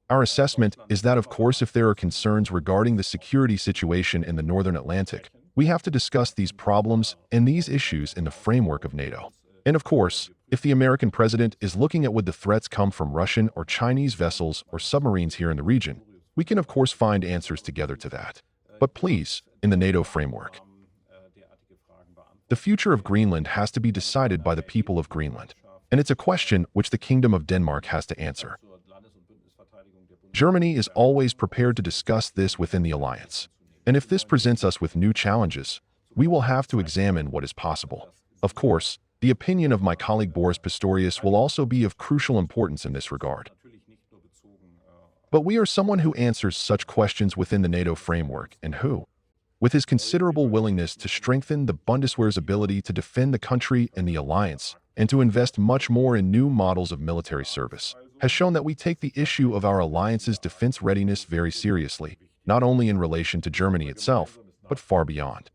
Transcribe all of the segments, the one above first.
Our assessment is that, of course, if there are concerns regarding the security situation in the Northern Atlantic, we have to discuss these problems and these issues in the framework of NATO. And of course, if the American president is looking at would the threats come from Russian or Chinese vessels or submarines here in the region, we can of course find answers together to that. But please, in the NATO framework, the future of Greenland has to be decided by the people of Greenland, and it's a question which the Kingdom of Denmark has to answer. Germany is always prepared to discuss this within the alliance, and if this presents us with new challenges, we will have to examine what is possible. Of course, the opinion of my colleague Boris Pistorius will also be of crucial importance in this regard. But we are someone who answers such questions within the NATO framework and who, with his considerable willingness to strengthen the Bundeswehr's ability to defend the country and the alliance, and to invest much more in new models of military service, has shown that we take the issue of our alliance's defense readiness very seriously, not only in relation to Germany itself, but far beyond.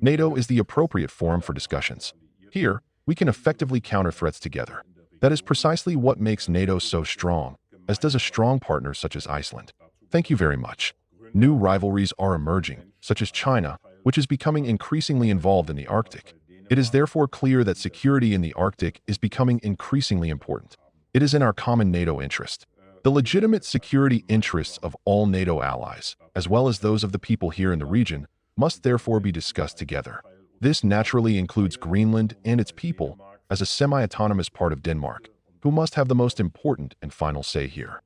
NATO is the appropriate forum for discussions. Here, we can effectively counter threats together. That is precisely what makes NATO so strong, as does a strong partner such as Iceland. Thank you very much. New rivalries are emerging, such as China, which is becoming increasingly involved in the Arctic. It is therefore clear that security in the Arctic is becoming increasingly important. It is in our common NATO interest. The legitimate security interests of all NATO allies, as well as those of the people here in the region, must therefore be discussed together. This naturally includes Greenland and its people as a semi-autonomous part of Denmark, who must have the most important and final say here.